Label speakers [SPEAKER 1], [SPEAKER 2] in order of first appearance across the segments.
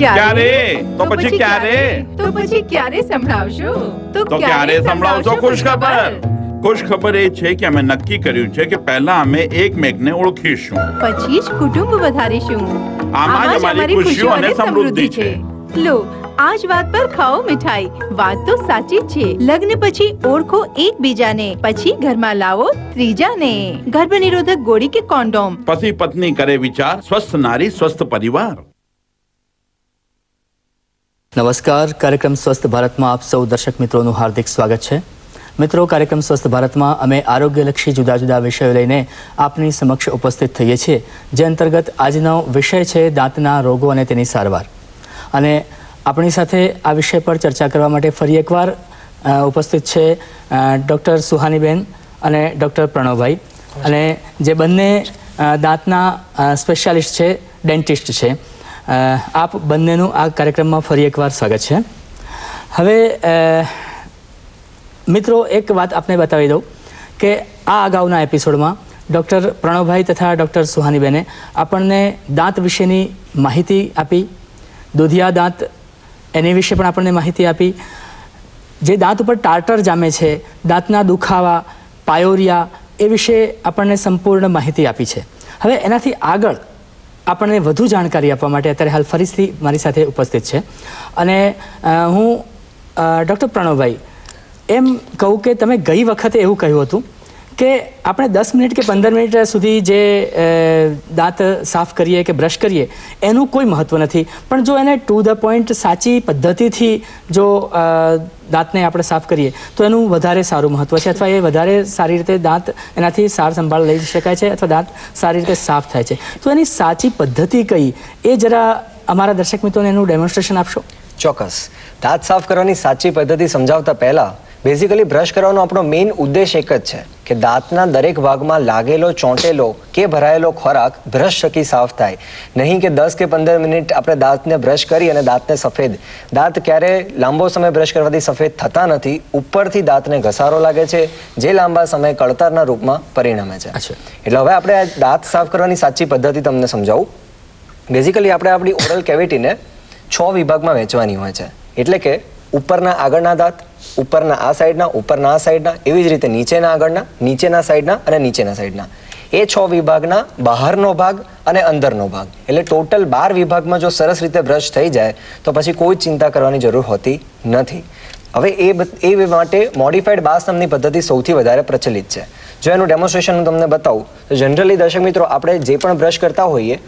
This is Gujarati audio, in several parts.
[SPEAKER 1] ક્યારે? તો પછી ક્યારે?
[SPEAKER 2] તો પછી ક્યારે સંભળાવશો?
[SPEAKER 1] તો ક્યારે સંભળાવશો ખુશખબર? ખુશખબર એ છે કે અમે નક્કી કર્યું છે કે પહેલા અમે એકમેકને ઓળખીશું.
[SPEAKER 2] પછી જ કુટુંબ વધારીશું.
[SPEAKER 1] આમાં જ અમારી ખુશીઓ અને સમૃદ્ધિ છે.
[SPEAKER 2] લો, આ જ વાત પર ખાઓ મીઠાઈ. વાત તો સાચી જ છે. લગ્ન પછી ઓળખો એકબીજાને, પછી ઘરમાં લાવો ત્રીજાને. ગર્ભ નિરોધક ગોળી કે કોન્ડોમ.
[SPEAKER 1] પતિ પત્ની કરે વિચાર, સ્વસ્થ નારી સ્વસ્થ પરિવાર.
[SPEAKER 3] નમસ્કાર. કાર્યક્રમ સ્વસ્થ ભારતમાં આપ સૌ દર્શક મિત્રોનું હાર્દિક સ્વાગત છે. મિત્રો, કાર્યક્રમ સ્વસ્થ ભારતમાં અમે આરોગ્યલક્ષી જુદા જુદા વિષયો લઈને આપની સમક્ષ ઉપસ્થિત થઈએ છીએ, જે અંતર્ગત આજનો વિષય છે દાંતના રોગો અને તેની સારવાર. અને આપણી સાથે આ વિષય પર ચર્ચા કરવા માટે ફરી એકવાર ઉપસ્થિત છે ડૉક્ટર સુહાનીબેન અને ડૉક્ટર પ્રણવભાઈ, અને જે બંને દાંતના સ્પેશિયાલિસ્ટ છે, ડેન્ટિસ્ટ છે. આપ બંનેનું આ કાર્યક્રમમાં ફરી એકવાર સ્વાગત છે. હવે મિત્રો, એક વાત આપને બતાવી દઉં કે આ અગાઉના એપિસોડમાં ડૉક્ટર પ્રણવભાઈ તથા ડૉક્ટર સુહાનીબેને આપણને દાંત વિશેની માહિતી આપી, દૂધિયા દાંત એની વિશે પણ આપણને માહિતી આપી. જે દાંત ઉપર ટાર્ટર જામે છે, દાંતના દુખાવા, પાયોરિયા, એ વિશે આપણને સંપૂર્ણ માહિતી આપી છે. હવે એનાથી આગળ આપણને વધુ જાણકારી આપવા માટે અત્યારે હાલ ફરીથી મારી સાથે ઉપસ્થિત છે. અને હું ડૉક્ટર પ્રણવભાઈ એમ કહું કે તમે ગઈ વખતે એવું કહ્યું હતું કે આપણે 10 મિનિટ કે 15 મિનિટ સુધી જે દાંત સાફ કરીએ કે બ્રશ કરીએ એનું કોઈ મહત્ત્વ નથી, પણ જો એને ટુ ધ પોઈન્ટ સાચી પદ્ધતિથી જો દાંતને આપણે સાફ કરીએ તો એનું વધારે સારું મહત્ત્વ છે, અથવા એ વધારે સારી રીતે દાંત એનાથી સાર સંભાળ લઈ શકાય છે, અથવા દાંત સારી રીતે સાફ થાય છે. તો એની સાચી પદ્ધતિ કઈ, એ જરા અમારા દર્શક મિત્રોને એનું ડેમોન્સ્ટ્રેશન આપશો?
[SPEAKER 4] ચોક્કસ. દાંત સાફ કરવાની સાચી પદ્ધતિ સમજાવતા પહેલા બેઝિકલી બ્રશ કરવાનો આપણો મેઇન ઉદ્દેશ એક જ છે કે દાંતના દરેક ભાગમાં લાગેલો, ચોંટેલો કે ભરાયેલો ખોરાક બ્રશ થકી સાફ થાય. નહીં કે 10 કે 15 મિનિટ આપણે દાંતને બ્રશ કરી અને દાંતને સફેદ. દાંત ક્યારે લાંબો સમય બ્રશ કરવાથી સફેદ થતા નથી. ઉપરથી દાંતને ઘસારો લાગે છે, જે લાંબા સમય કળતરના રૂપમાં પરિણમે છે. એટલે હવે આપણે આ દાંત સાફ કરવાની સાચી પદ્ધતિ તમને સમજાવું. બેઝિકલી આપણે આપણી ઓરલ કેવિટીને 6 વિભાગમાં વહેંચવાની હોય છે. એટલે કે ઉપરના આગળના દાંત, ઉપરના આ સાઈડના, ઉપરના આ સાઈડના, એવી જ રીતે નીચેના આગળના, નીચેના સાઈડના અને નીચેના સાઈડના. એ 6 વિભાગના બહારનો ભાગ અને અંદરનો ભાગ, એટલે ટોટલ 12 વિભાગમાં જો સરસ રીતે બ્રશ થઈ જાય તો પછી કોઈ ચિંતા કરવાની જરૂર હોતી નથી. હવે એ માટે મોડિફાઈડ બાસ નામની પદ્ધતિ સૌથી વધારે પ્રચલિત છે. જો એનું ડેમોન્સ્ટ્રેશન હું તમને બતાવું તો જનરલી દર્શક મિત્રો, આપણે જે પણ બ્રશ કરતા હોઈએ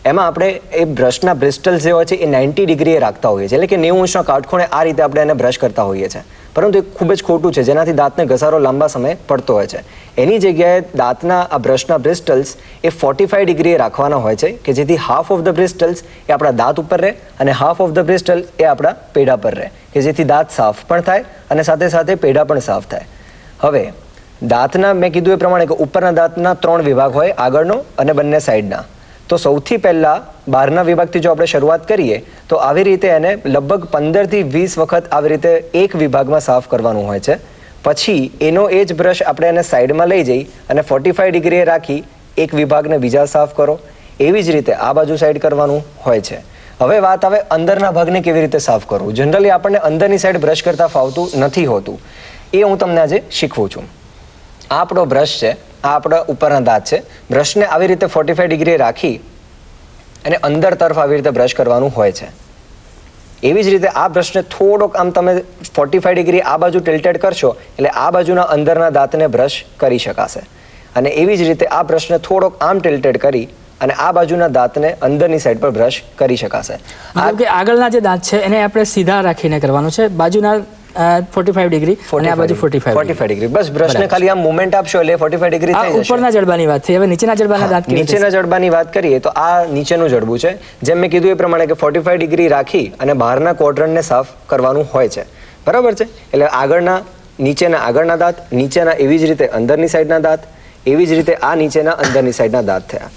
[SPEAKER 4] એમાં આપણે એ બ્રશના બ્રિસ્ટલ્સ જે હોય છે એ 90 ડિગ્રીએ રાખતા હોઈએ છીએ, એટલે કે 90 અંશના કાટખૂણે આ રીતે આપણે એને બ્રશ કરતા હોઈએ છીએ. પરંતુ એ ખૂબ જ ખોટું છે, જેનાથી દાંતને ઘસારો લાંબા સમય પડતો હોય છે. એની જગ્યાએ દાંતના આ બ્રશના બ્રિસ્ટલ્સ એ 45 ડિગ્રીએ રાખવાના હોય છે, કે જેથી હાફ ઓફ ધ બ્રિસ્ટલ્સ એ આપણા દાંત ઉપર રહે અને હાફ ઓફ ધ બ્રિસ્ટલ એ આપણા પેઢા પર રહે, કે જેથી દાંત સાફ પણ થાય અને સાથે સાથે પેઢા પણ સાફ થાય. હવે દાંતના મેં કીધું એ પ્રમાણે કે ઉપરના દાંતના 3 વિભાગ હોય, આગળનો અને બંને સાઈડના. તો સૌથી પહેલાં બહારના વિભાગથી જો આપણે શરૂઆત કરીએ તો આવી રીતે એને લગભગ 15 થી 20 વખત આવી રીતે એક વિભાગમાં સાફ કરવાનું હોય છે. પછી એનો એ જ બ્રશ આપણે એને સાઈડમાં લઈ જઈ અને 45 ડિગ્રીએ રાખી એક વિભાગને બીજા સાફ કરો. એવી જ રીતે આ બાજુ સાઈડ કરવાનું હોય છે. હવે વાત આવે અંદરના ભાગને કેવી રીતે સાફ કરવું. જનરલી આપણને અંદરની સાઈડ બ્રશ કરતાં ફાવતું નથી હોતું. એ હું તમને આજે શીખવું છું. આ આપણો બ્રશ છે, આ આપણા ઉપરના દાંત છે. બ્રશને આવી રીતે 45 ડિગ્રીએ રાખી અને અંદર તરફ આવી રીતે બ્રશ કરવાનું હોય છે. એવી જ રીતે આ બ્રશને થોડોક આમ તમે 45 ડિગ્રી આ બાજુ ટિલ્ટેડ કરશો એટલે આ બાજુના અંદરના દાંતને બ્રશ કરી શકાશે. અને એવી જ રીતે આ બ્રશને થોડોક આમ ટિલ્ટેડ કરી અને આ બાજુના દાંતને અંદરની સાઈડ પર બ્રશ કરી શકાશે.
[SPEAKER 3] આગળના જે દાંત છે એને આપણે સીધા રાખીને કરવાનું છે, બાજુના 45 ડિગ્રી અને આ બાજુ 45
[SPEAKER 4] ડિગ્રી. બસ બ્રશને ખાલી આમ મૂવમેન્ટ આપશો એટલે 45 ડિગ્રી થઈ જશે.
[SPEAKER 3] ઉપરના જડબાની વાત થઈ. હવે નીચેના જડબાના દાંત,
[SPEAKER 4] નીચેના જડબાની વાત કરીએ તો આ નીચેનું જડબું છે. જેમ મેં કીધું એ પ્રમાણે કે 45 ડિગ્રી રાખી અને બહારના ક્વોડ્રન્ટને સાફ કરવાનું હોય છે. બરાબર છે? એટલે આગળના, નીચેના આગળના દાંત, નીચેના એવી જ રીતે અંદરની સાઈડના દાંત, એવી જ રીતે આ નીચેના અંદરની સાઈડના દાંત થયા.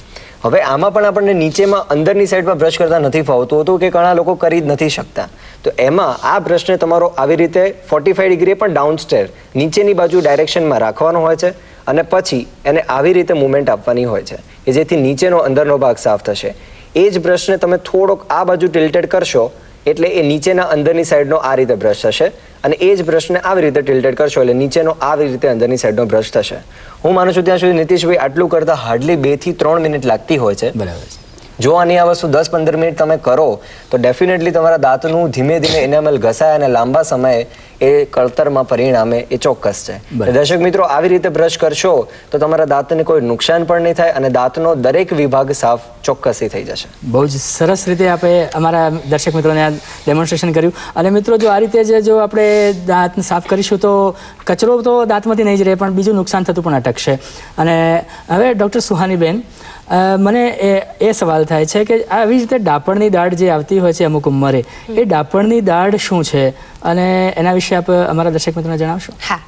[SPEAKER 4] હવે આમાં પણ આપણને નીચેમાં અંદરની સાઈડમાં બ્રશ કરતા નથી ફાવતું હતું, કે ઘણા લોકો કરી જ નથી શકતા. તો એમાં આ બ્રશને તમારો આવી રીતે 45 ડિગ્રી પણ ડાઉનસ્ટેર નીચેની બાજુ ડાયરેક્શનમાં રાખવાનો હોય છે અને પછી એને આવી રીતે મૂવમેન્ટ આપવાની હોય છે, કે જેથી નીચેનો અંદરનો ભાગ સાફ થશે. એ જ બ્રશને તમે થોડોક આ બાજુ ટિલ્ટેડ કરશો એટલે એ નીચેના અંદરની સાઈડનો આ રીતે બ્રશ થશે, અને એ જ બ્રશને આવી રીતે ટિલ્ટેડ કરશો એટલે નીચેનો આવી રીતે અંદરની સાઈડનો બ્રશ થશે. હું માનું છું ત્યાં સુધી નીતિશભાઈ આટલું કરતા હાર્ડલી 2 થી 3 મિનિટ લાગતી હોય છે.
[SPEAKER 3] બરાબર છે.
[SPEAKER 4] જો આની આ વસ્તુ 10-15 મિનિટ તમે કરો તો ડેફિનેટલી તમારા દાંતનું ધીમે ધીમે એનામેલ ઘસાય અને લાંબા સમયે એ કળતરમાં પરિણામે એ ચોક્કસ છે. દર્શક મિત્રો, આવી રીતે બ્રશ કરશો તો તમારા દાંતને કોઈ નુકસાન પણ નહીં થાય અને દાંતનો દરેક વિભાગ સાફ ચોક્કસથી થઈ જશે.
[SPEAKER 3] બહુ જ સરસ રીતે આપણે અમારા દર્શક મિત્રોને આ ડેમોન્સ્ટ્રેશન કર્યું. અને મિત્રો, જો આ રીતે જો આપણે દાંત સાફ કરીશું તો કચરો તો દાંતમાંથી નહીં જ રહે, પણ બીજું નુકસાન થતું પણ અટકશે. અને હવે ડૉક્ટર સુહાનીબેન, મને એ સવાલ થાય છે કે આવી રીતે ડાપણની દાઢ જે આવતી હોય છે અમુક ઉંમરે, એ ડાપણની દાઢ શું છે અને એના વિશે આપ અમારા દર્શક મિત્રોને જણાવશો?
[SPEAKER 5] હા,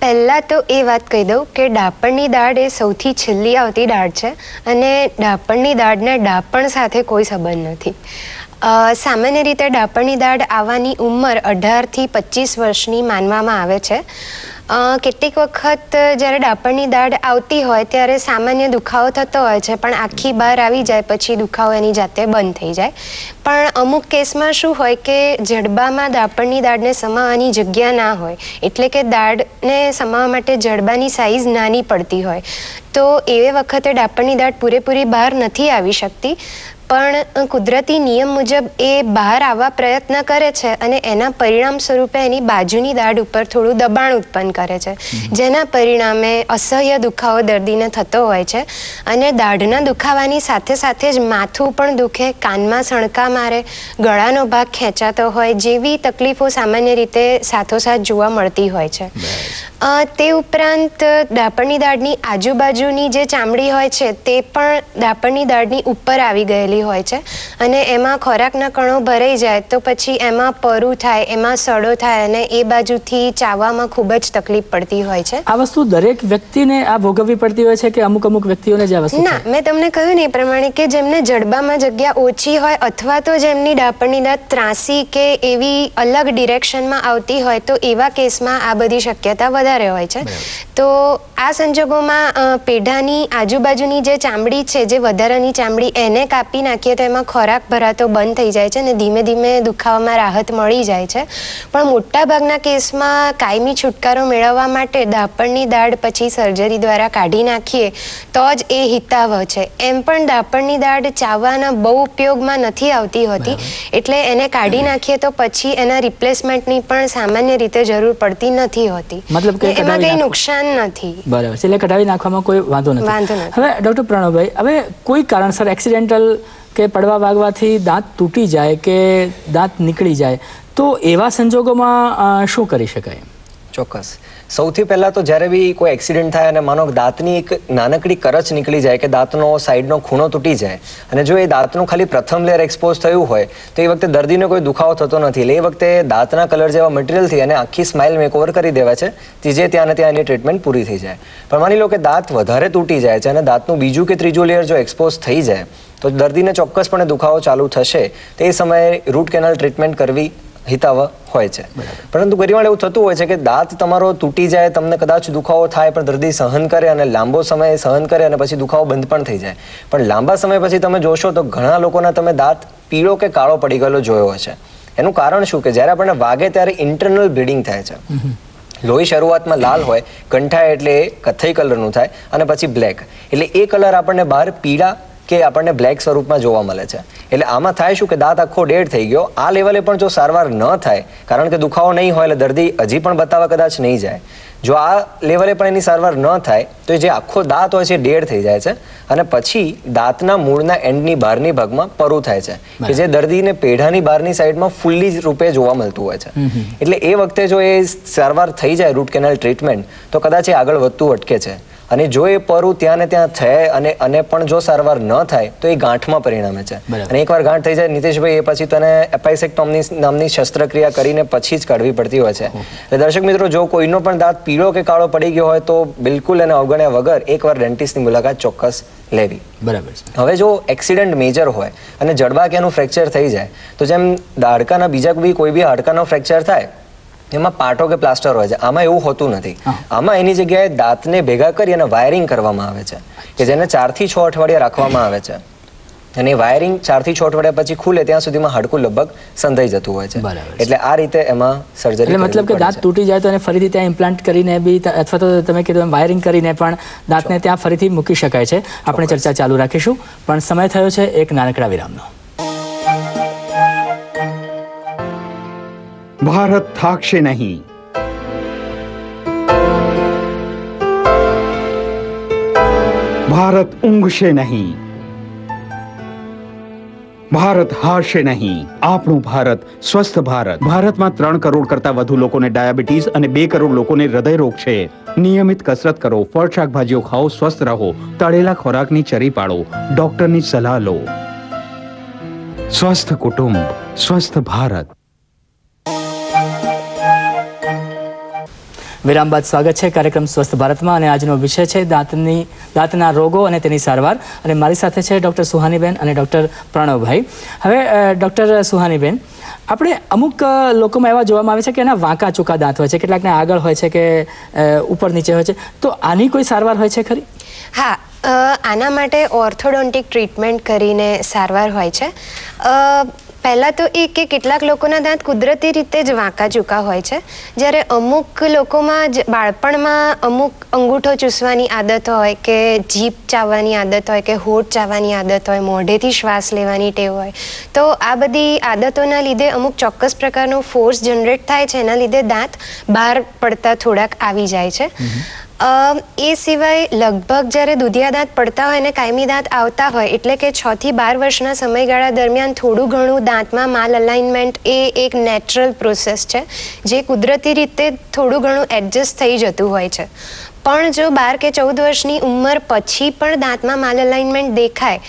[SPEAKER 5] પહેલાં તો એ વાત કહી દઉં કે ડાપણની દાઢ એ સૌથી છેલ્લી આવતી દાઢ છે અને ડાપણની દાઢને ડાપણ સાથે કોઈ સંબંધ નથી. સામાન્ય રીતે ડાપણની દાઢ આવવાની ઉંમર 18 થી 25 વર્ષની માનવામાં આવે છે. કેટલીક વખત જ્યારે ડાપણની દાઢ આવતી હોય ત્યારે સામાન્ય દુખાવો થતો હોય છે, પણ આખી બહાર આવી જાય પછી દુખાવો એની જાતે બંધ થઈ જાય. પણ અમુક કેસમાં શું હોય કે જડબામાં ડાપણની દાઢને સમાવવાની જગ્યા ના હોય, એટલે કે દાઢને સમાવવા માટે જડબાની સાઇઝ નાની પડતી હોય, તો એવે વખતે ડાપણની દાઢ પૂરેપૂરી બહાર નથી આવી શકતી. પણ કુદરતી નિયમ મુજબ એ બહાર આવવા પ્રયત્ન કરે છે અને એના પરિણામ સ્વરૂપે એની બાજુની દાઢ ઉપર થોડું દબાણ ઉત્પન્ન કરે છે, જેના પરિણામે અસહ્ય દુખાવો દર્દીને થતો હોય છે. અને દાઢના દુખાવાની સાથે સાથે જ માથું પણ દુખે, કાનમાં સણકા મારે, ગળાનો ભાગ ખેંચાતો હોય જેવી તકલીફો સામાન્ય રીતે સાથોસાથ જોવા મળતી હોય છે. તે ઉપરાંત ડાપણની દાઢની આજુબાજુની જે ચામડી હોય છે તે પણ ડાપણની દાઢની ઉપર આવી ગયેલી હોય છે અને એમાં ખોરાકના કણો ભરાઈ જાય તો પછી એમાં પરું થાય, એમાં સડો થાય અને એ બાજુથી ચાવવામાં ખૂબ જ તકલીફ પડતી હોય છે.
[SPEAKER 3] આ વસ્તુ દરેક વ્યક્તિને આ ભોગવવી પડતી હોય છે કે અમુક વ્યક્તિઓને જ આ વસ્તુ?
[SPEAKER 5] ના, મેં તમને કહ્યું ને એ પ્રમાણે કે જેમને જડબામાં જગ્યા ઓછી હોય અથવા તો જેમની ડાપણની દાઢ ત્રાંસી કે એવી અલગ ડિરેક્શનમાં આવતી હોય તો એવા કેસમાં આ બધી શક્યતા વધારે હોય છે. તો આ સંજોગોમાં પેઢાની આજુબાજુની જે ચામડી છે, જે વધારાની ચામડી, એને કાપી નાખીએ તો એમાં ખોરાક ભરાતો બંધ થઈ જાય છે અને ધીમે ધીમે દુખાવામાં રાહત મળી જાય છે. પણ મોટાભાગના કેસમાં કાયમી છુટકારો મેળવવા માટે ડાપણની દાઢ પછી સર્જરી દ્વારા કાઢી નાખીએ તો જ એ હિતાવહ છે. એમ પણ ડાપણની દાઢ ચાવવાના બહુ ઉપયોગમાં નથી આવતી હોતી, એટલે એને કાઢી નાખીએ તો પછી એના રિપ્લેસમેન્ટની પણ સામાન્ય રીતે જરૂર પડતી નથી હોતી.
[SPEAKER 3] મતલબ કે
[SPEAKER 5] એમાં કંઈ નુકસાન નથી.
[SPEAKER 3] બરાબર છે, એટલે કઢાવી નાખવામાં કોઈ વાંધો નથી. હવે ડૉક્ટર પ્રણવભાઈ, હવે કોઈ કારણસર એક્સિડેન્ટલ કે પડવા વાગવાથી દાંત તૂટી જાય કે દાંત નીકળી જાય તો એવા સંજોગોમાં શું કરી શકાય?
[SPEAKER 4] ચોક્કસ. સૌથી પહેલાં તો જ્યારે બી કોઈ એક્સિડન્ટ થાય અને માનો દાંતની એક નાનકડી કરચ નીકળી જાય કે દાંતનો સાઈડનો ખૂણો તૂટી જાય અને જો એ દાંતનું ખાલી પ્રથમ લેયર એક્સપોઝ થયું હોય તો એ વખતે દર્દીને કોઈ દુખાવો થતો નથી. એટલે એ વખતે દાંતના કલર જેવા મટીરિયલથી અને આખી સ્માઇલ મેકઓવર કરી દેવાય છે, જે ત્યાં ને ત્યાં એની ટ્રીટમેન્ટ પૂરી થઈ જાય. પણ માની લો કે દાંત વધારે તૂટી જાય છે અને દાંતનું બીજું કે ત્રીજું લેયર જો એક્સપોઝ થઈ જાય તો દર્દીને ચોક્કસપણે દુખાવો ચાલુ થશે. તો એ સમયે રૂટ કેનાલ ટ્રીટમેન્ટ કરવી હિતાવહ હોય છે. પરંતુ ઘણીવાર એવું થતું હોય છે કે દાંત તમારો તૂટી જાય, તમને કદાચ દુખાવો થાય પણ દર્દી સહન કરે અને લાંબો સમય સહન કરે અને પછી દુખાવો બંધ પણ થઈ જાય. પણ લાંબા સમય પછી તમે જોશો તો ઘણા લોકોના તમે દાંત પીળો કે કાળો પડી ગયેલો જોયો હશે. એનું કારણ શું કે જ્યારે આપણને વાગે ત્યારે ઇન્ટરનલ બ્લીડિંગ થાય છે. લોહી શરૂઆતમાં લાલ હોય, કંઠાય એટલે કથ્થઈ કલરનું થાય અને પછી બ્લેક, એટલે એ કલર આપણને બહાર પીળા કે આપણને બ્લેક સ્વરૂપમાં જોવા મળે છે. એટલે આમાં થાય શું કે દાંત આખો ડેડ થઈ ગયો. આ લેવલે પણ જો સારવાર ન થાય, કારણ કે દુખાવો નહીં હોય એટલે દર્દી હજી પણ બતાવવા કદાચ નહીં જાય. જો આ લેવલે પણ એની સારવાર ન થાય તો જે આખો દાંત હોય છે ડેડ થઈ જાય છે અને પછી દાંતના મૂળના એન્ડની બહારની ભાગમાં પરું થાય છે કે જે દર્દીને પેઢાની બહારની સાઈડમાં ફૂલ્લી રૂપે જોવા મળતું હોય છે. એટલે એ વખતે જો એ સારવાર થઈ જાય રૂટ કેનાલ ટ્રીટમેન્ટ તો કદાચ એ આગળ વધતું અટકે છે. અને જો એ પરું ત્યાં ને ત્યાં થાય અને પણ જો સારવાર ન થાય તો એ ગાંઠમાં પરિણમે છે. અને એકવાર ગાંઠ થઈ જાય નીતિશભાઈ, એ પછી તેને એપાઇસેક્ટોમી નામની શસ્ત્રક્રિયા કરીને પછી જ કાઢવી પડતી હોય છે. એટલે દર્શક મિત્રો, જો કોઈનો પણ દાંત પીળો કે કાળો પડી ગયો હોય તો બિલકુલ એને અવગણ્યા વગર એકવાર ડેન્ટિસ્ટની મુલાકાત ચોક્કસ લેવી.
[SPEAKER 3] બરાબર છે.
[SPEAKER 4] હવે જો એક્સિડન્ટ મેજર હોય અને જડબા કે એનું ફ્રેક્ચર થઈ જાય તો જેમ હાડકાના બીજા કોઈ બી હાડકાનો ફ્રેક્ચર થાય એમાં પાટો કે પ્લાસ્ટર હોય છે, આમાં એવું હોતું નથી. આમાં એની જગ્યાએ દાંતને ભેગા કરી અને વાયરિંગ કરવામાં આવે છે કે જેને 4 થી 6 અઠવાડિયા રાખવામાં આવે છે. અને એ વાયરિંગ 4 થી 6 અઠવાડિયા પછી ખુલે ત્યાં સુધીમાં હાડકું લગભગ સંધાઈ જતું હોય છે.
[SPEAKER 3] બરાબર છે.
[SPEAKER 4] એટલે આ રીતે એમાં સર્જરી
[SPEAKER 3] એટલે મતલબ કે દાંત તૂટી જાય તો એને ફરીથી ત્યાં ઇમ્પ્લાન્ટ કરીને બી અથવા તો તમે કીધું એમ વાયરિંગ કરીને પણ દાંતને ત્યાં ફરીથી મૂકી શકાય છે. આપણે ચર્ચા ચાલુ રાખીશું, પણ સમય થયો છે એક નાનકડા વિરામનો.
[SPEAKER 6] ભારત થાકશે નહીં. ભારત ઊંઘશે નહીં. ભારત હારશે નહીં. આપણું ભારત સ્વસ્થ ભારત. ભારતમાં 3 કરોડ કરતા વધુ લોકોને ડાયાબિટીસ અને 2 કરોડ લોકોને હૃદય રોગ છે. નિયમિત કસરત કરો, ફળ શાકભાજીઓ ખાઓ, સ્વસ્થ રહો, તળેલા ખોરાકની ચરી પાડો, ડોક્ટરની સલાહ લો. સ્વસ્થ કુટુંબ, સ્વસ્થ ભારત.
[SPEAKER 3] વિરામ બાદ સ્વાગત છે કાર્યક્રમ સ્વસ્થ ભારતમાં, અને આજનો વિષય છે દાંતના રોગો અને તેની સારવાર. અને મારી સાથે છે ડૉક્ટર સુહાનીબેન અને ડૉક્ટર પ્રણવભાઈ. હવે ડૉક્ટર સુહાનીબેન, આપણે અમુક લોકોમાં એવા જોવામાં આવે છે કે એના વાંકા ચૂકા દાંત હોય છે, કેટલાકને આગળ હોય છે કે ઉપર નીચે હોય છે, તો આની કોઈ સારવાર હોય છે ખરી?
[SPEAKER 5] હા, આના માટે ઓર્થોડોન્ટિક ટ્રીટમેન્ટ કરીને સારવાર હોય છે. પહેલાં તો એ કે કેટલાક લોકોના દાંત કુદરતી રીતે જ વાંકા ચૂકા હોય છે, જ્યારે અમુક લોકોમાં જ બાળપણમાં અમુક અંગૂઠો ચૂસવાની આદત હોય કે જીભ ચાવવાની આદત હોય કે હોઠ ચાવવાની આદત હોય, મોઢેથી શ્વાસ લેવાની ટેવ હોય, તો આ બધી આદતોના લીધે અમુક ચોક્કસ પ્રકારનો ફોર્સ જનરેટ થાય છે, એના લીધે દાંત બહાર પડતા થોડાક આવી જાય છે. એ સિવાય લગભગ જ્યારે દુધિયા દાંત પડતા હોય અને કાયમી દાંત આવતા હોય, એટલે કે 6 થી 12 વર્ષના સમયગાળા દરમિયાન થોડું ઘણું દાંતમાં માલ અલાઇનમેન્ટ એ એક નેચરલ પ્રોસેસ છે, જે કુદરતી રીતે થોડું ઘણું એડજસ્ટ થઈ જતું હોય છે. પણ જો 12 કે 14 વર્ષની ઉંમર પછી પણ દાંતમાં માલ અલાઇનમેન્ટ દેખાય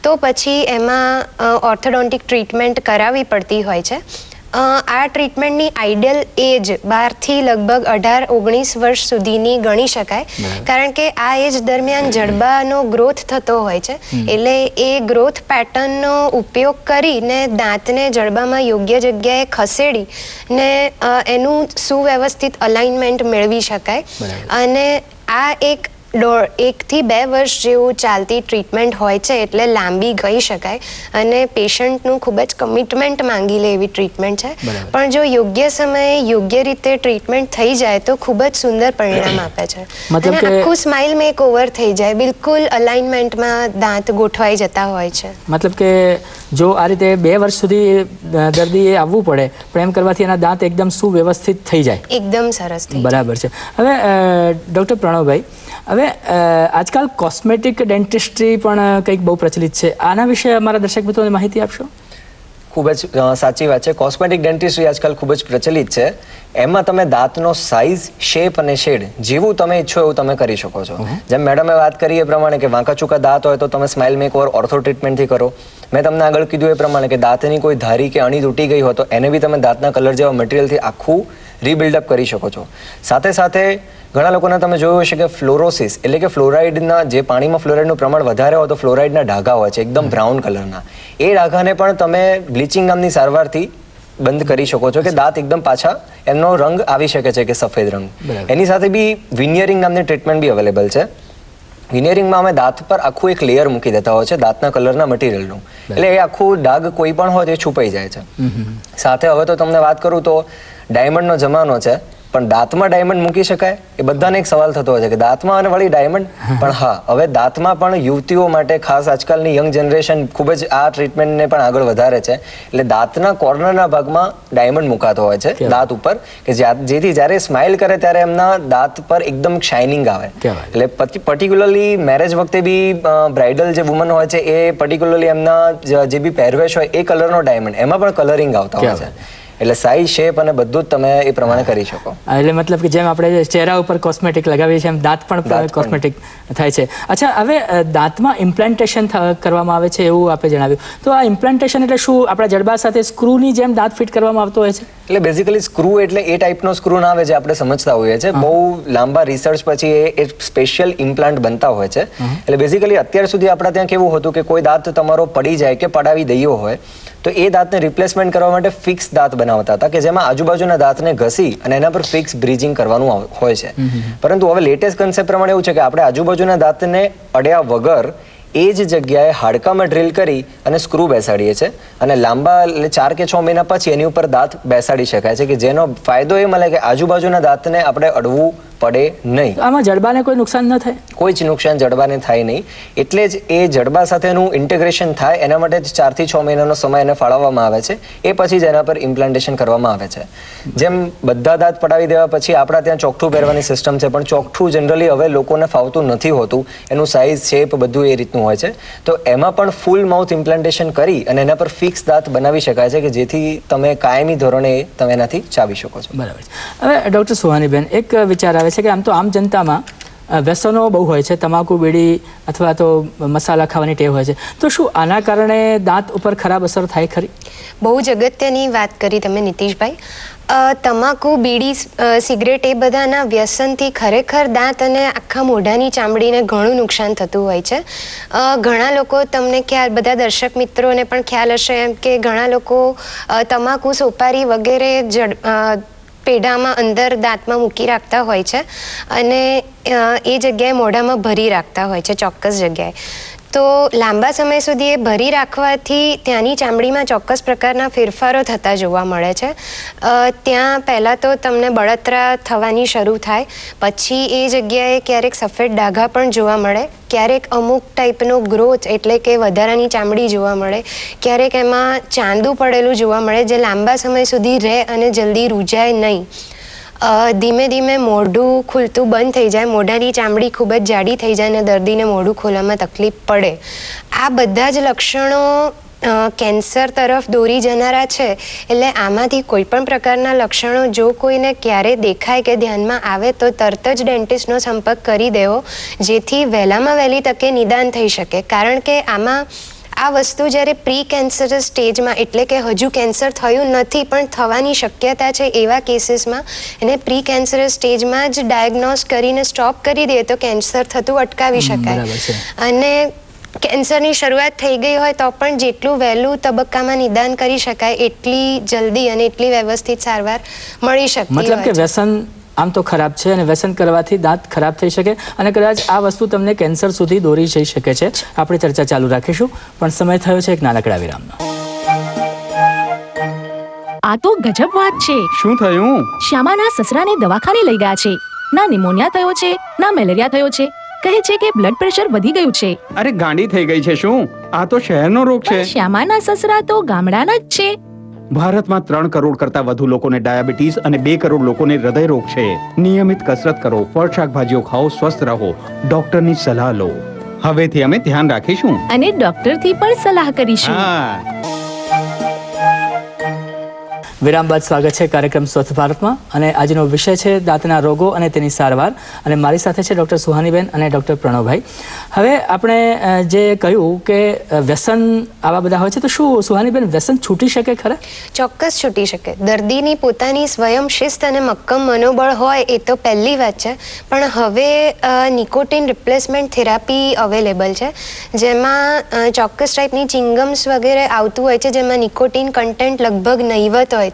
[SPEAKER 5] તો પછી એમાં ઓર્થોડોન્ટિક ટ્રીટમેન્ટ કરાવવી પડતી હોય છે. આ ટ્રીટમેન્ટની આઈડિયલ એજ 12 થી લગભગ 18-19 વર્ષ સુધીની ગણી શકાય, કારણ કે આ એજ દરમિયાન જડબાનો ગ્રોથ થતો હોય છે, એટલે એ ગ્રોથ પેટર્નનો ઉપયોગ કરીને દાંતને જડબામાં યોગ્ય જગ્યાએ ખસેડી ને એનું સુવ્યવસ્થિત અલાઇનમેન્ટ મેળવી શકાય. અને આ 1 થી 2 વર્ષ જેવું ચાલતી ટ્રીટમેન્ટ હોય છે, એટલે લાંબી કહી શકાય, અને પેશન્ટનું ખૂબ જ કમિટમેન્ટ માંગી લે એવી ટ્રીટમેન્ટ છે. પણ જો યોગ્ય સમયે યોગ્ય રીતે ટ્રીટમેન્ટ થઈ જાય તો ખૂબ જ સુંદર પરિણામ આપે છે, અને આખું સ્માઇલ મેક ઓવર થઈ જાય, બિલકુલ અલાઇનમેન્ટમાં દાંત ગોઠવાઈ જતા હોય છે.
[SPEAKER 3] મતલબ કે જો આ રીતે 2 વર્ષ સુધી દર્દીએ આવવું પડે, પણ એમ કરવાથી એના દાંત એકદમ સુવ્યવસ્થિત થઈ જાય,
[SPEAKER 5] એકદમ સરસ થઈ જાય.
[SPEAKER 3] બરાબર છે. હવે ડૉક્ટર પ્રણવભાઈ, હવે આજકાલ કોસ્મેટિક ડેન્ટિસ્ટ્રી પણ કંઈક બહુ પ્રચલિત છે, આના વિશે અમારા દર્શક મિત્રોને માહિતી આપશો?
[SPEAKER 4] ખૂબ જ સાચી વાત છે. કોસ્મેટિક ડેન્ટિસ્ટ્રી આજકાલ ખૂબ જ પ્રચલિત છે. એમાં તમે દાંતનો સાઇઝ, શેપ અને શેડ જેવું તમે ઈચ્છો એવું તમે કરી શકો છો. જેમ મેડમે વાત કરી એ પ્રમાણે કે વાંકા ચૂકા દાંત હોય તો તમે સ્માઇલ મેકઓવર ઓર્થો ટ્રીટમેન્ટથી કરો. મેં તમને આગળ કીધું એ પ્રમાણે કે દાંતની કોઈ ધારી કે અણી તૂટી ગઈ હોય તો એને બી તમે દાંતના કલર જેવા મટીરિયલથી આખું રીબિલ્ડઅપ કરી શકો છો. સાથે સાથે ઘણા લોકોને તમે જોયું હશે કે ફ્લોરોસિસ એટલે કે ફ્લોરાઇડના, જે પાણીમાં ફ્લોરાઇડનું પ્રમાણ વધારે હોય તો ફ્લોરાઇડના ડાઘા હોય છે એકદમ બ્રાઉન કલરના. એ ડાઘાને પણ તમે બ્લીચિંગ નામની સારવારથી બંધ કરી શકો છો કે દાંત એકદમ પાછા એમનો રંગ આવી શકે છે કે સફેદ રંગ. એની સાથે બી વિનિયરિંગ નામની ટ્રીટમેન્ટ બી અવેલેબલ છે. વિનિયરિંગમાં અમે દાંત પર આખું એક લેયર મૂકી દેતા હોય છે દાંતના કલરના મટીરિયલનું, એટલે એ આખું ડાઘ કોઈ પણ હોય તે છુપાઈ જાય છે. સાથે હવે તો તમને વાત કરું તો ડાયમંડનો જમાનો છે, પણ દાંતમાં ડાયમંડ મૂકી શકાય? એ બધાને એક સવાલ થતો હોય છે કે દાંતમાં અને વળી ડાયમંડ. પણ હા, હવે દાંતમાં પણ યુવતીઓ માટે ખાસ આજકાલની યંગ જનરેશન ખૂબ જ આ ટ્રીટમેન્ટને પણ આગળ વધારે છે, એટલે દાંતના કોર્નરના ભાગમાં ડાયમંડ મુકાતો હોય છે દાંત ઉપર, કે જેથી જ્યારે સ્માઇલ કરે ત્યારે એમના દાંત પર એકદમ શાઇનિંગ આવે. એટલે પર્ટિક્યુલરલી મેરેજ વખતે બી બ્રાઇડલ જે વુમન હોય છે એ પર્ટિક્યુલરલી એમના જે બી પહેરવેશ હોય એ કલરનો ડાયમંડ, એમાં પણ કલરિંગ આવતા હોય છે. એટલે સાઈઝ, શેપ અને બધું જ તમે એ પ્રમાણે કરી શકો.
[SPEAKER 3] એટલે મતલબ કે જેમ આપણે ચહેરા ઉપર કોસ્મેટિક લગાવીએ છીએ એમ દાંત પણ કોસ્મેટિક થાય છે. અચ્છા, હવે દાંતમાં ઇમ્પ્લાન્ટેશન કરવામાં આવે છે એવું આપણે જણાવ્યું, તો આ ઇમ્પ્લાન્ટેશન એટલે શું? આપણા જડબા સાથે સ્ક્રૂની જેમ દાંત ફિટ કરવામાં આવતો હોય છે?
[SPEAKER 4] એટલે બેઝિકલી સ્ક્રૂ એટલે એ ટાઈપનો સ્ક્રૂ ના આવે જે આપણે સમજતા હોઈએ છીએ. બહુ લાંબા રિસર્ચ પછી એ સ્પેશિયલ ઇમ્પ્લાન્ટ બનતા હોય છે. એટલે બેઝિકલી અત્યાર સુધી આપણા ત્યાં કેવું હતું કે કોઈ દાંત તમારો પડી જાય કે પડાવી દઈએ હોય તો એ દાંતને રિપ્લેસમેન્ટ કરવા માટે ફિક્સ દાંત બનાવતા હતા, કે જેમાં આજુબાજુના દાંતને ઘસી અને એના પર ફિક્સ બ્રિજિંગ કરવાનું હોય છે. પરંતુ હવે લેટેસ્ટ કન્સેપ્ટ પ્રમાણે એવું છે કે આપણે આજુબાજુના દાંતને અડ્યા વગર એ જ જગ્યાએ હાડકામાં ડ્રીલ કરી અને સ્ક્રૂ બેસાડીએ છીએ અને લાંબા 4 કે 6 મહિના પછી એની ઉપર દાંત બેસાડી શકાય છે, કે જેનો ફાયદો એ મળે કે આજુબાજુના દાંતને આપણે અડવું પડે નહીં.
[SPEAKER 3] આમાં જડબાને કોઈ નુકસાન ન થાય?
[SPEAKER 4] કોઈ જ નુકસાન જડબાને થાય નહીં. એટલે જ એ જડબા સાથેનું ઇન્ટિગ્રેશન થાય એના માટે જ 4 થી 6 મહિનાનો સમય એને ફાળવવામાં આવે છે. એ પછી જ એના પર ઇમ્પ્લાન્ટેશન કરવામાં આવે છે. જેમ બધા દાંત પડાવી દેવા પછી આપણા ત્યાં ચોકઠું પહેરવાની સિસ્ટમ છે, પણ ચોકઠું જનરલી હવે લોકોને ફાવતું નથી હોતું. એનું સાઇઝ, શેપ બધું એ રીતનું હોય છે. તો એમાં પણ ફૂલ માઉથ ઇમ્પ્લાન્ટેશન કરી અને એના પર ફિક્સ દાંત બનાવી શકાય છે, કે જેથી તમે કાયમી ધોરણે તમે એનાથી ચાવી શકો છો.
[SPEAKER 3] બરાબર છે. હવે ડૉક્ટર સુહાનીબેન, એક વિચાર આવે છે કે આમ તો આમ જનતામાં વ્યસનો બહુ હોય છે, તમાકુ, બીડી અથવા તો મસાલા ખાવાની ટેવ હોય છે, તો શું આના કારણે દાંત ઉપર ખરાબ અસર થાય ખરી?
[SPEAKER 5] બહુ જ અગત્યની વાત કરી તમે નીતિશભાઈ. તમાકુ, બીડી, સિગરેટ એ બધાના વ્યસનથી ખરેખર દાંત અને આખા મોઢાની ચામડીને ઘણું નુકસાન થતું હોય છે. ઘણા લોકો, તમને ખ્યાલ, બધા દર્શક મિત્રોને પણ ખ્યાલ હશે એમ કે ઘણા લોકો તમાકુ, સોપારી વગેરે પેઢામાં અંદર દાંતમાં મૂકી રાખતા હોય છે અને એ જગ્યાએ મોઢામાં ભરી રાખતા હોય છે ચોક્કસ જગ્યાએ. તો લાંબા સમય સુધી એ ભરી રાખવાથી ત્યાંની ચામડીમાં ચોક્કસ પ્રકારના ફેરફારો થતા જોવા મળે છે. ત્યાં પહેલાં તો તમને બળતરા થવાની શરૂ થાય, પછી એ જગ્યાએ ક્યારેક સફેદ ડાઘા પણ જોવા મળે, ક્યારેક અમુક ટાઈપનો ગ્રોથ એટલે કે વધારાની ચામડી જોવા મળે, ક્યારેક એમાં ચાંદું પડેલું જોવા મળે જે લાંબા સમય સુધી રહે અને જલ્દી રૂજાય નહીં. ધીમે ધીમે મોઢું ખુલતું બંધ થઈ જાય, મોઢાની ચામડી ખૂબ જ જાડી થઈ જાય અને દર્દીને મોઢું ખોલવામાં તકલીફ પડે. આ બધા જ લક્ષણો કેન્સર તરફ દોરી જનારા છે. એટલે આમાંથી કોઈ પણ પ્રકારના લક્ષણો જો કોઈને ક્યારે દેખાય કે ધ્યાનમાં આવે તો તરત જ ડેન્ટિસ્ટનો સંપર્ક કરી દેવો, જેથી વહેલામાં વહેલી તકે નિદાન થઈ શકે. કારણ કે આમાં આ વસ્તુ જ્યારે પ્રી કેન્સરસ સ્ટેજમાં, એટલે કે હજુ કેન્સર થયું નથી પણ થવાની શક્યતા છે એવા કેસીસમાં એને પ્રી કેન્સરસ સ્ટેજમાં જ ડાયગ્નોસ કરીને સ્ટોપ કરી દે તો કેન્સર થતું અટકાવી શકાય. અને કેન્સરની શરૂઆત થઈ ગઈ હોય તો પણ જેટલું વહેલું તબક્કામાં નિદાન કરી શકાય એટલી જલ્દી અને એટલી વ્યવસ્થિત સારવાર મળી શકતી હોય છે.
[SPEAKER 3] મતલબ કે વ્યસન આમ તો ખરાબ છે અને વ્યસન કરવાથી દાંત ખરાબ થઈ શકે અને કદાચ આ વસ્તુ તમને કેન્સર સુધી દોરી જઈ શકે છે. આપણે ચર્ચા ચાલુ રાખીશું, પણ સમય થયો છે એક નાનકડા વિરામનો.
[SPEAKER 7] આ તો ગજબ વાત છે.
[SPEAKER 6] શું થયું?
[SPEAKER 7] શ્યામાના સસરાને દવાખાને લઈ ગયા છે. ના નિમોનિયા થયો છે, ના મેલેરિયા થયો છે. કહે છે કે બ્લડ પ્રેશર વધી ગયું છે.
[SPEAKER 6] અરે ગાંડી થઈ ગઈ છે શું? આ તો શહેરનો રોગ છે.
[SPEAKER 7] પણ શ્યામાના સસરા તો ગામડાના જ છે.
[SPEAKER 6] ભારતમાં 3 કરોડ કરતા વધુ લોકોને ડાયાબિટીસ અને 2 કરોડ લોકોને હૃદય રોગ છે. નિયમિત કસરત કરો, ફળ શાકભાજીઓ ખાઓ, સ્વસ્થ રહો, ડોક્ટરની સલાહ લો. હવેથી અમે ધ્યાન રાખીશું
[SPEAKER 7] અને ડોક્ટરથી પણ સલાહ કરીશું.
[SPEAKER 3] વિરામ બાદ સ્વાગત છે કાર્યક્રમ સ્વસ્થ ભારતમાં અને આજનો વિષય છે દાંતના રોગો અને તેની સારવાર. અને મારી સાથે છે ડૉક્ટર સુહાનીબેન અને ડૉક્ટર પ્રણવભાઈ. હવે આપણે જે કહ્યું કે વ્યસન આવા બધા હોય છે, તો શું સુહાનીબેન વ્યસન છૂટી શકે ખરા?
[SPEAKER 5] ચોક્કસ છૂટી શકે. દર્દીની પોતાની સ્વયં શિસ્ત અને મક્કમ મનોબળ હોય એ તો પહેલી વાત છે. પણ હવે નિકોટિન રિપ્લેસમેન્ટ થેરાપી અવેલેબલ છે, જેમાં ચોક્કસ ટાઈપની ચિંગમ્સ વગેરે આવતું હોય છે, જેમાં નિકોટિન કન્ટેન્ટ લગભગ નહીવત હોય છે.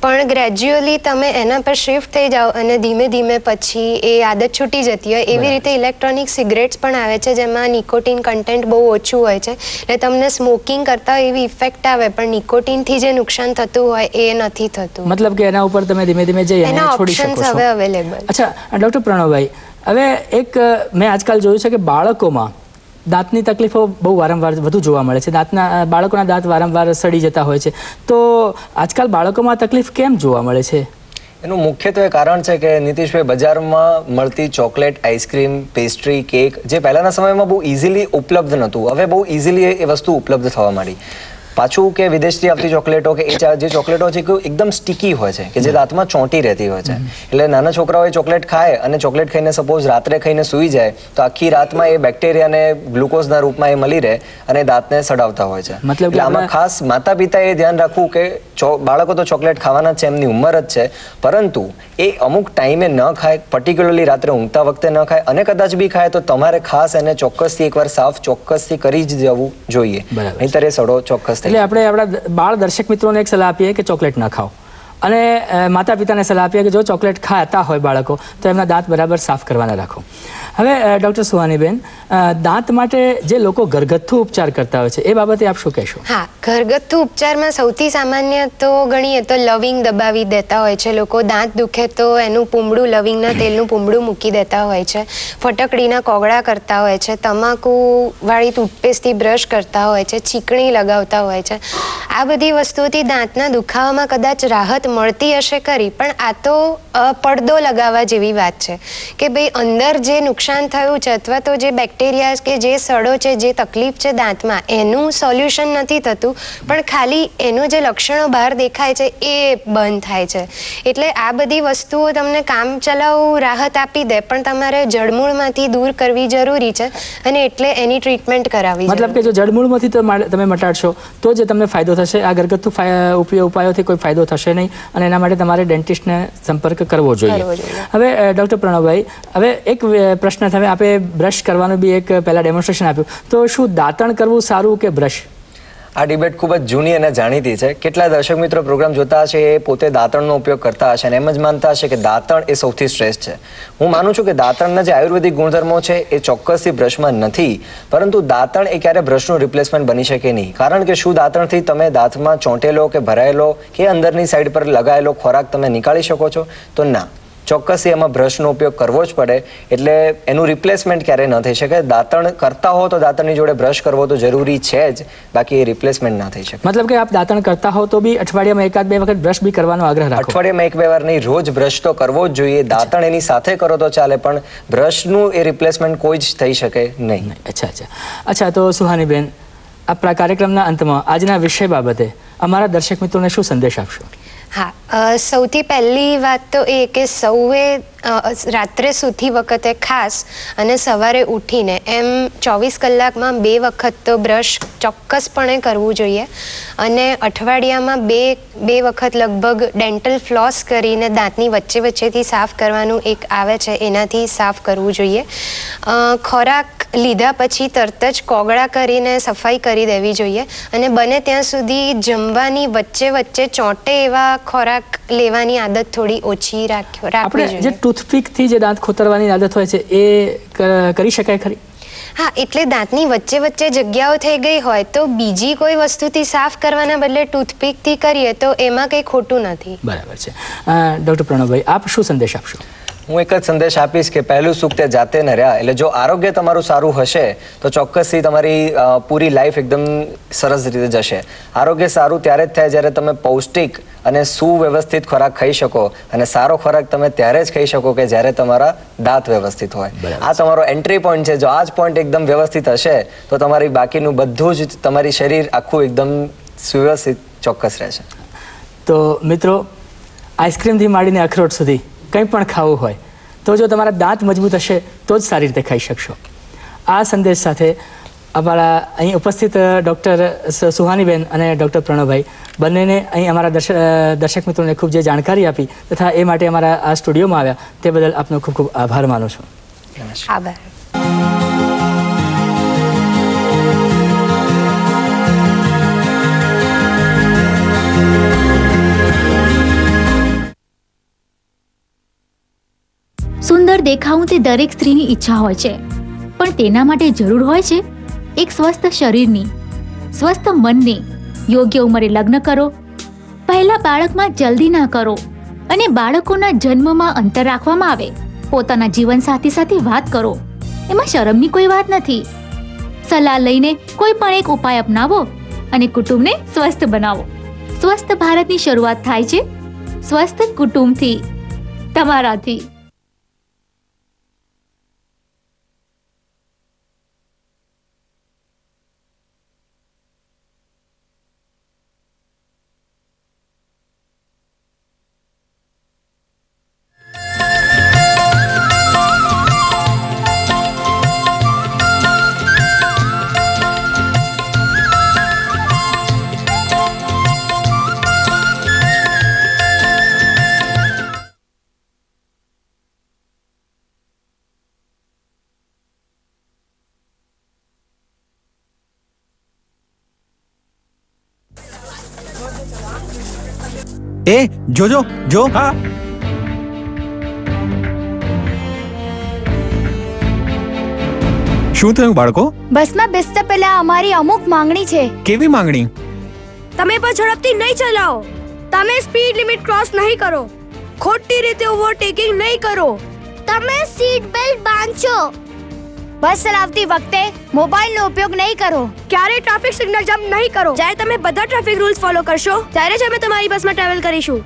[SPEAKER 5] પણ ગ્રેજ્યુઅલી તમે એના પર શિફ્ટ થઈ જાઓ અને ધીમે ધીમે પછી એ આદત છૂટી જતી હોય. એવી રીતે ઇલેક્ટ્રોનિક સિગરેટ્સ પણ આવે છે જેમાં નિકોટિન કન્ટેન્ટ બહુ ઓછું હોય છે, એટલે તમને સ્મોકિંગ કરતા એવી ઇફેક્ટ આવે પણ નિકોટિનથી જે નુકસાન થતું હોય એ નથી થતું.
[SPEAKER 3] મતલબ કે એના ઉપર તમે ધીમે ધીમે જઈ અને છોડી શકો છો.
[SPEAKER 5] હવે અવેલેબલ.
[SPEAKER 3] અચ્છા ડૉક્ટર પ્રણવભાઈ, હવે એક મેં આજકાલ જોયું છે કે બાળકોમાં દાંતની તકલીફો બહુ વારંવાર વધુ જોવા મળે છે. બાળકોના દાંત વારંવાર સડી જતા હોય છે, તો આજકાલ બાળકોમાં તકલીફ કેમ જોવા મળે છે?
[SPEAKER 4] એનું મુખ્યત્વે કારણ છે કે નીતિશભાઈ, બજારમાં મળતી ચોકલેટ, આઈસ્ક્રીમ, પેસ્ટ્રી, કેક જે પહેલાના સમયમાં બહુ ઇઝીલી ઉપલબ્ધ નહોતું, હવે બહુ ઇઝીલી એ વસ્તુ ઉપલબ્ધ થવા માંડી. પાછું કે વિદેશથી આવતી ચોકલેટો કે જે ચોકલેટો છે કે એકદમ સ્ટીકી હોય છે, કે જે દાંતમાં ચોંટી રહેતી હોય છે. એટલે નાના છોકરાઓ એ ચોકલેટ ખાય અને ચોકલેટ ખાઈને સપોઝ રાત્રે ખાઈને સૂઈ જાય તો આખી રાતમાં એ બેક્ટેરિયાને ગ્લુકોઝના રૂપમાં એ મળી રહે અને દાંતને સડાવતા હોય છે.
[SPEAKER 3] મતલબ
[SPEAKER 4] આમાં ખાસ માતા પિતાએ ધ્યાન રાખવું કે બાળકો તો ચોકલેટ ખાવાના છે, એમની ઉંમર જ છે, પરંતુ એ અમુક ટાઈમે ન ખાય, પર્ટિક્યુલરલી રાત્રે ઊંઘતા વખતે ન ખાય, અને કદાચ બી ખાય તો તમારે ખાસ એને ચોક્કસથી એકવાર સાફ ચોક્કસથી કરી જ જવું જોઈએ, નહીંતર એ સડો ચોક્કસ.
[SPEAKER 3] એટલે આપણે આપણા બાળ દર્શક મિત્રોને એક સલાહ આપીએ કે ચોકલેટ ન ખાઓ. અને માતા પિતાને સલાહ આપીએ કે જો ચોકલેટ ખાતા હોય બાળકો તો એમના દાંત બરાબર સાફ કરવાના રાખો. હવે ડૉક્ટર સુહાનીબેન, દાંત માટે જે લોકો ઘરગથ્થુ ઉપચાર કરતા હોય છે એ બાબતે આપ શું કહેશો?
[SPEAKER 5] હા, ઘરગથ્થુ ઉપચારમાં સૌથી સામાન્ય તો ગણીએ તો લવિંગ દબાવી દેતા હોય છે લોકો. દાંત દુખે તો એનું પૂમડું, લવિંગના તેલનું પૂમડું મૂકી દેતા હોય છે. ફટકડીના કોગળા કરતા હોય છે. તમાકુ વાળી ટૂથપેસ્ટથી બ્રશ કરતા હોય છે. ચીકણી લગાવતા હોય છે. આ બધી વસ્તુઓથી દાંતના દુખાવામાં કદાચ રાહત મળતી હશે ખરી, પણ આ તો પડદો લગાવવા જેવી વાત છે કે ભાઈ અંદર જે નુકસાન થયું છે અથવા તો જે બેક્ટેરિયા કે જે સડો છે, જે તકલીફ છે દાંતમાં, એનું સોલ્યુશન નથી થતું, પણ ખાલી એનું જે લક્ષણો બહાર દેખાય છે એ બંધ થાય છે. એટલે આ બધી વસ્તુઓ તમને કામ ચલાઉ રાહત આપી દે, પણ તમારે જડમૂળમાંથી દૂર કરવી જરૂરી છે અને એટલે એની ટ્રીટમેન્ટ કરાવવી.
[SPEAKER 3] મતલબ કે જો જડમૂળમાંથી તમે મટાડશો તો જ તમને ફાયદો થશે. આ ઘરગથ્થુ ઉપાયોથી કોઈ ફાયદો થશે નહીં અને એના માટે તમારે ડેન્ટિસ્ટને સંપર્ક કરવો જોઈએ. હવે ડૉક્ટર પ્રણવભાઈ, હવે એક પ્રશ્ન તમે આપે બ્રશ કરવાનું બી એક પહેલાં ડેમોન્સ્ટ્રેશન આપ્યું, તો શું દાંતણ કરવું સારું કે બ્રશ?
[SPEAKER 4] આ ડિબેટ ખૂબ જ જૂની અને જાણીતી છે. કેટલા દર્શક મિત્રો પ્રોગ્રામ જોતા હશે એ પોતે દાંતણનો ઉપયોગ કરતા હશે અને એમ જ માનતા હશે કે દાંતણ એ સૌથી શ્રેષ્ઠ છે. હું માનું છું કે દાંતણના જે આયુર્વેદિક ગુણધર્મો છે એ ચોક્કસથી બ્રશમાં નથી, પરંતુ દાંતણ એ ક્યારે બ્રશનું રિપ્લેસમેન્ટ બની શકે નહીં. કારણ કે શું દાંતણથી તમે દાંતમાં ચોંટેલો કે ભરાયેલો કે અંદરની સાઈડ પર લગાયેલો ખોરાક તમે નીકાળી શકો છો? તો ના, ચોક્કસથી એમાં બ્રશનો ઉપયોગ કરવો જ પડે. એટલે એનું રિપ્લેસમેન્ટ ક્યારેય ન થઈ શકે. દાંતણ કરતા હો તો દાંતણની જોડે બ્રશ કરવો તો જરૂરી છે જ, બાકી એ રિપ્લેસમેન્ટ ના થઈ શકે.
[SPEAKER 3] મતલબ કે આપ દાંતણ કરતા હો તો બી અઠવાડિયામાં એકાદ બે વખત બ્રશ બી કરવાનો આગ્રહ રાખો.
[SPEAKER 4] અઠવાડિયામાં એક બે વાર નહીં, રોજ બ્રશ તો કરવો જ જોઈએ. દાંતણ એની સાથે કરો તો ચાલે, પણ બ્રશનું એ રિપ્લેસમેન્ટ કોઈ જ થઈ શકે નહીં.
[SPEAKER 3] અચ્છા, તો સુહાનીબેન, આપણા કાર્યક્રમના અંતમાં આજના વિષય બાબતે અમારા દર્શક મિત્રોને શું સંદેશ આપશો?
[SPEAKER 5] હા, સૌથી પહેલી વાત તો એ કે સૌએ રાત્રે સૂતી વખતે ખાસ અને સવારે ઉઠીને એમ 24 કલાકમાં 2 વખત તો બ્રશ ચોક્કસપણે કરવું જોઈએ અને અઠવાડિયામાં બે વખત લગભગ ડેન્ટલ ફ્લોસ કરીને દાંતની વચ્ચેથી સાફ કરવાનું એક આવે છે, એનાથી સાફ કરવું જોઈએ. ખોરાક લીધા પછી તરત જ કોગળા કરીને સફાઈ કરી દેવી જોઈએ અને બને ત્યાં સુધી જમવાની વચ્ચે ચોંટે એવા ખોરાક લેવાની આદત થોડી ઓછી રાખવી જોઈએ.
[SPEAKER 3] ટૂથપીકથી જે દાંત ખોતરવાની આદત હોય છે એ કરી શકાય ખરી?
[SPEAKER 5] હા, એટલે દાંતની વચ્ચે જગ્યાઓ થઈ ગઈ હોય તો બીજી કોઈ વસ્તુથી સાફ કરવાના બદલે ટૂથપીકથી કરીએ તો એમાં કંઈ ખોટું નથી.
[SPEAKER 3] બરાબર છે. ડૉક્ટર પ્રણવભાઈ, આપ શું સંદેશ આપશો?
[SPEAKER 4] હું એક જ સંદેશ આપીશ કે પહેલું સુખ તે જાતે ન રહ્યા. એટલે જો આરોગ્ય તમારું સારું હશે તો ચોક્કસથી તમારી પૂરી લાઈફ એકદમ સરસ રીતે જશે. આરોગ્ય સારું ત્યારે જ થાય જ્યારે તમે પૌષ્ટિક અને સુવ્યવસ્થિત ખોરાક ખાઈ શકો, અને સારો ખોરાક તમે ત્યારે જ ખાઈ શકો કે જ્યારે તમારા દાંત વ્યવસ્થિત હોય. આ તમારો એન્ટ્રી પોઈન્ટ છે. જો આ જ પોઈન્ટ એકદમ વ્યવસ્થિત હશે તો તમારી બાકીનું બધું જ તમારી શરીર આખું એકદમ સુવ્યવસ્થિત ચોક્કસ રહેશે.
[SPEAKER 3] તો મિત્રો, આઈસ્ક્રીમથી માંડીને અખરોટ સુધી કંઈ પણ ખાવું હોય તો જો તમારા દાંત મજબૂત હશે તો જ સારી રીતે ખાઈ શકશો. આ સંદેશ સાથે અમારા અહીં ઉપસ્થિત ડૉક્ટર સુહાનીબેન અને ડૉક્ટર પ્રણવભાઈ બંનેને અહીં અમારા દર્શક મિત્રોને ખૂબ જે જાણકારી આપી તથા એ માટે અમારા આ સ્ટુડિયોમાં આવ્યા તે બદલ આપનો ખૂબ ખૂબ આભાર માનું છું.
[SPEAKER 5] આભાર.
[SPEAKER 8] સુંદર દેખાવું તે દરેક સ્ત્રીની ઈચ્છા હોય છે, પણ તેના માટે જરૂર હોય છે એક સ્વસ્થ શરીરની, સ્વસ્થ મનની. યોગ્ય ઉંમરે લગ્ન કરો, પહેલા બાળકમાં જલ્દી ના કરો અને બાળકોના જન્મમાં અંતર રાખવામાં આવે. પોતાના જીવનસાથી સાથે વાત કરો, એમાં શરમની કોઈ વાત નથી. સલાહ લઈને કોઈ પણ એક ઉપાય અપનાવો અને કુટુંબને સ્વસ્થ બનાવો. સ્વસ્થ ભારતની શરૂઆત થાય છે સ્વસ્થ કુટુંબથી, તમારાથી.
[SPEAKER 9] એ જોજો જો.
[SPEAKER 10] હા. શું થયું બાળકો?
[SPEAKER 8] બસમાં બેસતા પહેલા અમારી અમુક માંગણી છે.
[SPEAKER 10] કેવી માંગણી?
[SPEAKER 8] તમે પણ ઝડપથી નહીં ચલાવો. તમે સ્પીડ લિમિટ ક્રોસ નહીં કરો. ખોટી રીતે ઓવરટેકિંગ નહીં કરો. તમે સીટ બેલ્ટ બાંધશો. બસ ચલાવતી વખતે મોબાઈલનો ઉપયોગ નહીં કરો. ક્યારે ટ્રાફિક સિગ્નલ જમ્પ નહીં કરો. જ્યારે તમે બધા ટ્રાફિક રૂલ્સ ફોલો કરશો ત્યારે જ અમે તમારી બસમાં ટ્રાવેલ કરીશું.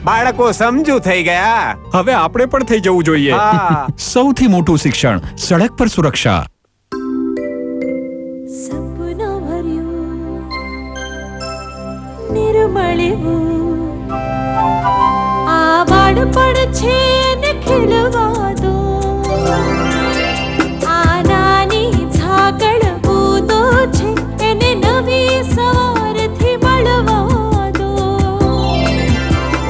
[SPEAKER 10] બાળકો સમજુ થઈ ગયા. હવે આપણે પણ થઈ જવું જોઈએ. સૌથી મોટું શિક્ષણ સડક પર સુરક્ષા.
[SPEAKER 2] સપના ભર્યું નિર્મળ આ બાળપણ છે ને ખીલવા દો. આ નાની ઝાકળ બૂંદો છે એને નવી સવારથી મળવા દો.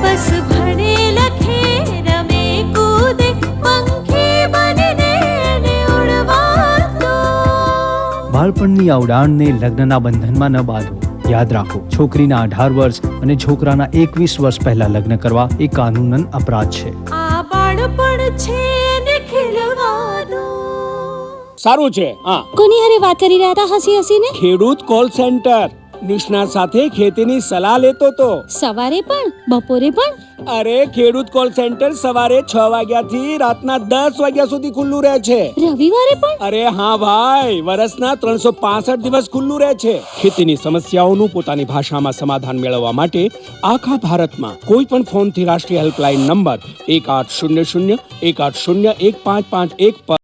[SPEAKER 2] બસ ભણે લખે રમે કૂદે પંખી બનીને એને ઉડવા દો.
[SPEAKER 11] બાળપણની આ ઉડાણને લગ્નના બંધનમાં ન બાંધો. યાદ રાખો, છોકરીના 18 વર્ષ અને છોકરાના 21 વર્ષ પહેલા લગ્ન કરવા એ કાનૂનન અપરાધ છે.
[SPEAKER 2] આ બાળપણ છે ને ખીલવા દો.
[SPEAKER 12] સારું છે. હા,
[SPEAKER 8] કોની હારે વાત કરી રહ્યા હતા હસી હસીને?
[SPEAKER 12] ખેડૂત કોલ સેન્ટર નિષ્ણાત સાથે ખેતીની સલાહ લેતો તો.
[SPEAKER 8] સવારે પણ બપોરે પણ?
[SPEAKER 12] અરે ખેડૂત કોલ સેન્ટર સવારે 6 વાગ્યાથી રાતના 10 વાગ્યા સુધી ખુલ્લું રહે છે.
[SPEAKER 8] રવિવારે પણ?
[SPEAKER 12] અરે હા ભાઈ, વર્ષના 365 દિવસ ખુલ્લું રહે છે. ખેતીની સમસ્યાઓનું પોતાની ભાષામાં સમાધાન મેળવવા માટે આખા ભારતમાં કોઈ પણ ફોનથી રાષ્ટ્રીય હેલ્પલાઇન નંબર 1800 1801 551 પર